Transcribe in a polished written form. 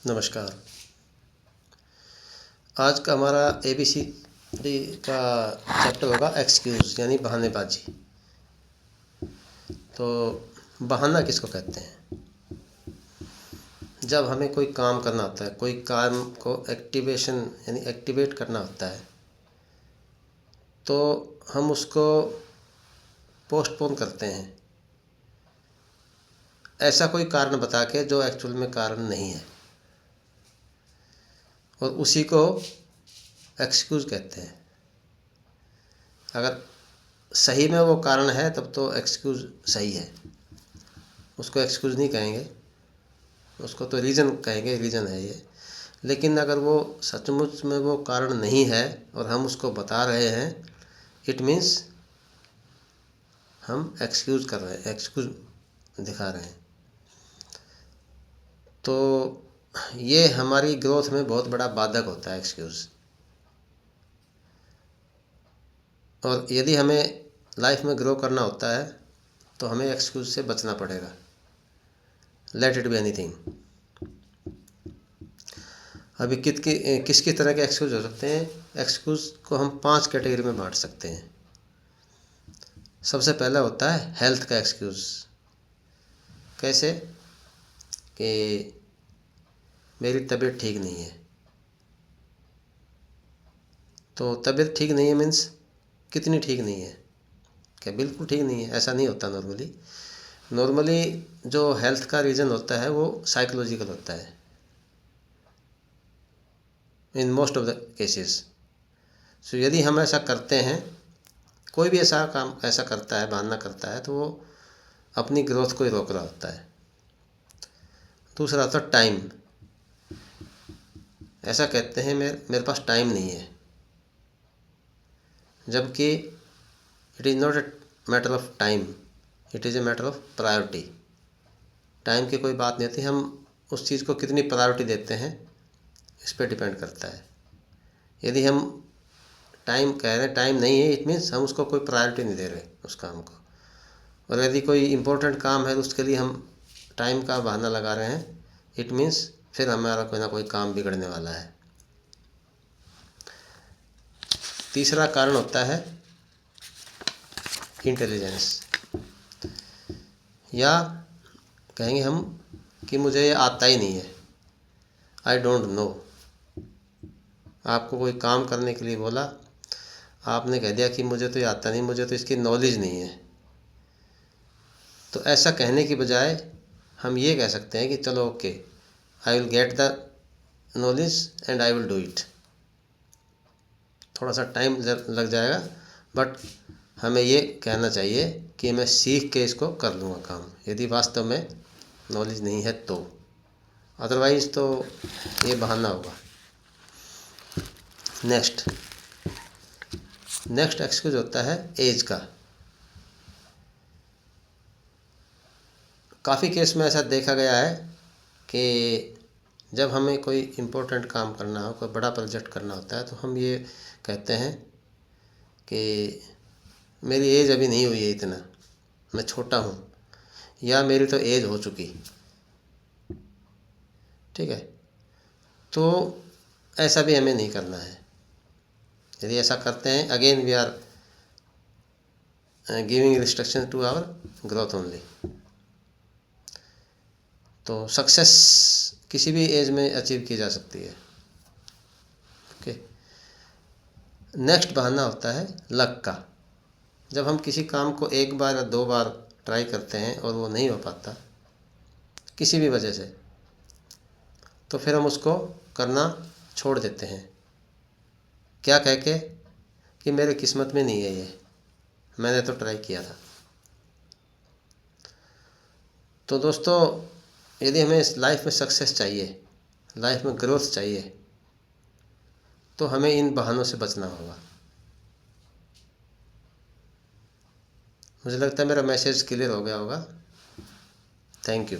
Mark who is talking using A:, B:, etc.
A: नमस्कार। आज का हमारा ABCD का चैप्टर होगा एक्सक्यूज़ यानी बहानेबाजी। तो बहाना किसको कहते हैं? जब हमें कोई काम करना होता है, कोई काम को एक्टिवेशन यानी एक्टिवेट करना होता है, तो हम उसको पोस्टपोन करते हैं ऐसा कोई कारण बता के जो एक्चुअल में कारण नहीं है, और उसी को एक्सक्यूज़ कहते हैं। अगर सही में वो कारण है तब तो एक्सक्यूज़ सही है, उसको एक्सक्यूज़ नहीं कहेंगे, उसको तो रीज़न कहेंगे, रीज़न है ये। लेकिन अगर वो सचमुच में वो कारण नहीं है और हम उसको बता रहे हैं, इट मीन्स हम एक्सक्यूज़ कर रहे हैं, एक्सक्यूज़ दिखा रहे हैं। तो ये हमारी ग्रोथ में बहुत बड़ा बाधक होता है एक्सक्यूज़। और यदि हमें लाइफ में ग्रो करना होता है तो हमें एक्सक्यूज़ से बचना पड़ेगा। Let it be anything. अभी किस तरह के एक्सक्यूज़ हो सकते हैं? एक्सक्यूज़ को हम 5 कैटेगरी में बांट सकते हैं। सबसे पहला होता है हेल्थ का एक्सक्यूज़। कैसे? कि मेरी तबीयत ठीक नहीं है। तो तबीयत ठीक नहीं है मीन्स कितनी ठीक नहीं है? क्या बिल्कुल ठीक नहीं है? ऐसा नहीं होता नॉर्मली जो हेल्थ का रीज़न होता है वो साइकोलॉजिकल होता है in most of the cases. So यदि हम ऐसा करते हैं, कोई भी ऐसा काम ऐसा करता है, बहाना करता है, तो वो अपनी ग्रोथ को ही रोक रहा होता है। दूसरा होता है टाइम। ऐसा कहते हैं मेरे पास टाइम नहीं है, जबकि it is not a matter of time, it is a matter of priority. Time की कोई बात नहीं होती, हम उस चीज़ को कितनी प्रायोरिटी देते हैं इस पर डिपेंड करता है। यदि हम टाइम कह रहे हैं, टाइम नहीं है, इट मीन्स हम उसको कोई प्रायोरिटी नहीं दे रहे उस काम को। और यदि कोई इम्पोर्टेंट काम है तो उसके लिए हम टाइम का बहाना लगा रहे हैं, इट मीन्स फिर हमारा कोई ना कोई काम बिगड़ने वाला है। तीसरा कारण होता है इंटेलिजेंस, या कहेंगे हम कि मुझे ये आता ही नहीं है, आई डोंट नो। आपको कोई काम करने के लिए बोला, आपने कह दिया कि मुझे तो ये आता नहीं, मुझे तो इसकी नॉलेज नहीं है। तो ऐसा कहने की बजाय हम ये कह सकते हैं कि चलो okay, I will get the knowledge and I will do it. थोड़ा सा टाइम लग जाएगा, बट हमें ये कहना चाहिए कि मैं सीख के इसको कर लूँगा काम, यदि वास्तव में नॉलेज नहीं है तो। अदरवाइज़ तो ये बहाना होगा। नेक्स्ट एक्सक्यूज़ होता है एज का। काफ़ी केस में ऐसा देखा गया है कि जब हमें कोई इम्पोर्टेंट काम करना हो, कोई बड़ा प्रोजेक्ट करना होता है, तो हम ये कहते हैं कि मेरी एज अभी नहीं हुई है इतना, मैं छोटा हूँ, या मेरी तो एज हो चुकी। ठीक है? तो ऐसा भी हमें नहीं करना है। यदि ऐसा करते हैं, again we are giving restriction to our growth only. तो सक्सेस किसी भी एज में अचीव की जा सकती है। ओके। नेक्स्ट बहाना होता है लक का। जब हम किसी काम को एक बार या 2 बार ट्राई करते हैं और वो नहीं हो पाता किसी भी वजह से, तो फिर हम उसको करना छोड़ देते हैं। क्या कह के कि मेरे किस्मत में नहीं है ये, मैंने तो ट्राई किया था। तो दोस्तों, यदि हमें इस लाइफ में सक्सेस चाहिए, लाइफ में ग्रोथ चाहिए, तो हमें इन बहानों से बचना होगा। मुझे लगता है मेरा मैसेज क्लियर हो गया होगा। Thank you.